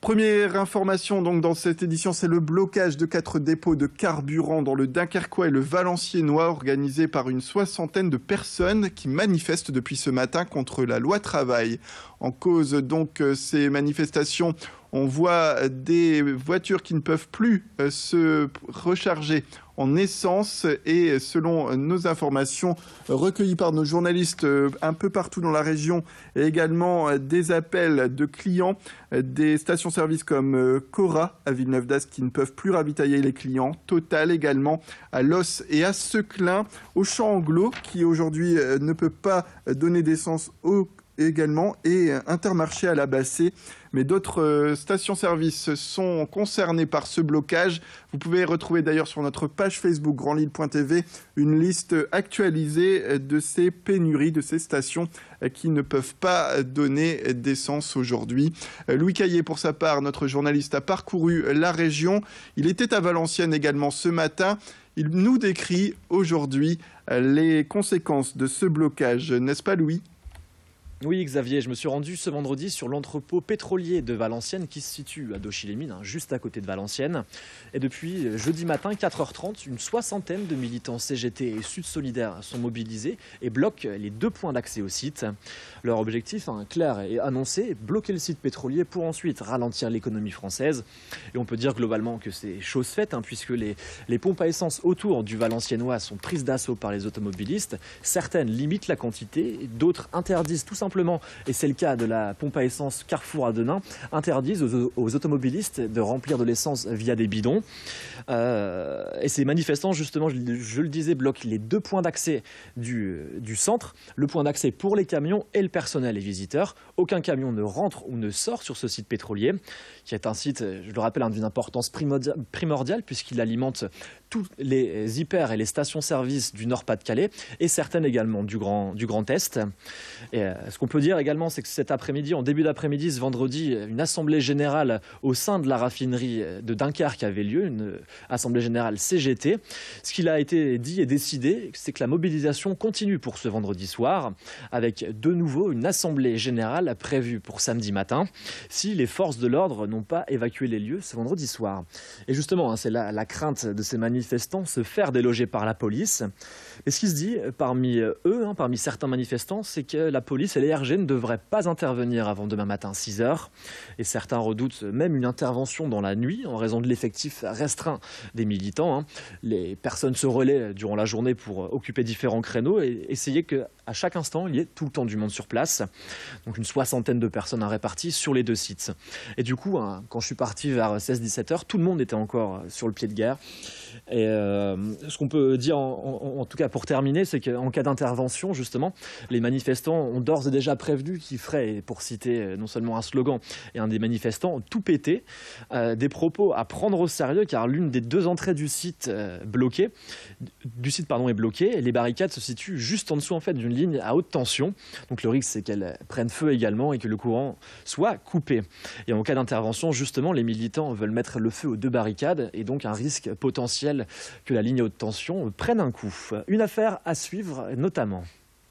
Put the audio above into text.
Première information donc dans cette édition, c'est le blocage de 4 dépôts de carburant dans le Dunkerquois et le Valenciennois organisé par une soixantaine de personnes qui manifestent depuis ce matin contre la loi travail. En cause donc ces manifestations, on voit des voitures qui ne peuvent plus se recharger en essence et selon nos informations recueillies par nos journalistes un peu partout dans la région et également des appels de clients des stations-service comme Cora à Villeneuve-d'Ascq qui ne peuvent plus ravitailler les clients, Total également à Los et à Seclin, Auchan Anglo qui aujourd'hui ne peut pas donner d'essence également et Intermarché à la Bassée. Mais d'autres stations-service sont concernées par ce blocage. Vous pouvez retrouver d'ailleurs sur notre page Facebook grandlille.tv une liste actualisée de ces pénuries, de ces stations qui ne peuvent pas donner d'essence aujourd'hui. Louis Caillé, pour sa part, notre journaliste, a parcouru la région. Il était à Valenciennes également ce matin. Il nous décrit aujourd'hui les conséquences de ce blocage. N'est-ce pas, Louis ? Oui, Xavier, je me suis rendu ce vendredi sur l'entrepôt pétrolier de Valenciennes qui se situe à Dauchy-les-Mines, juste à côté de Valenciennes. Et depuis jeudi matin, 4h30, une soixantaine de militants CGT et Sud Solidaire sont mobilisés et bloquent les 2 points d'accès au site. Leur objectif, clair et annoncé, bloquer le site pétrolier pour ensuite ralentir l'économie française. Et on peut dire globalement que c'est chose faite, puisque les pompes à essence autour du Valenciennois sont prises d'assaut par les automobilistes. Certaines limitent la quantité, d'autres interdisent tout simplement, et c'est le cas de la pompe à essence Carrefour à Denain, interdisent aux automobilistes de remplir de l'essence via des bidons. Et ces manifestants, justement, je le disais, bloquent les 2 points d'accès du centre, le point d'accès pour les camions et le personnel et visiteurs. Aucun camion ne rentre ou ne sort sur ce site pétrolier, qui est un site, je le rappelle, d'une importance primordiale, puisqu'il alimente tous les hyper et les stations-service du Nord-Pas-de-Calais et certaines également du Grand Est. Et ce qu'on peut dire également, c'est que cet après-midi, en début d'après-midi, ce vendredi, une assemblée générale au sein de la raffinerie de Dunkerque avait lieu, une assemblée générale CGT. Ce qu'il a été dit et décidé, c'est que la mobilisation continue pour ce vendredi soir, avec de nouveau une assemblée générale prévue pour samedi matin, si les forces de l'ordre n'ont pas évacué les lieux ce vendredi soir. Et justement, c'est la crainte de ces manifestants, se faire déloger par la police. Et ce qui se dit parmi eux, parmi certains manifestants, c'est que la police et les RG ne devraient pas intervenir avant demain matin 6h. Et certains redoutent même une intervention dans la nuit en raison de l'effectif restreint des militants. Les personnes se relaient durant la journée pour occuper différents créneaux et essayer qu'à chaque instant, il y ait tout le temps du monde sur place. Donc une soixantaine de personnes réparties sur les 2 sites. Et du coup, quand je suis parti vers 16-17h, tout le monde était encore sur le pied de guerre. Et ce qu'on peut dire, en tout cas pour terminer, c'est qu'en cas d'intervention, justement, les manifestants ont d'ores et déjà prévenu qu'ils feraient, pour citer non seulement un slogan et un des manifestants, tout péter, des propos à prendre au sérieux, car l'une des 2 entrées du site est bloquée. Et les barricades se situent juste en dessous d'une ligne à haute tension. Donc le risque, c'est qu'elles prennent feu également et que le courant soit coupé. Et en cas d'intervention, justement, les militants veulent mettre le feu aux 2 barricades et donc un risque potentiel que la ligne à haute tension prenne un coup. Une affaire à suivre notamment.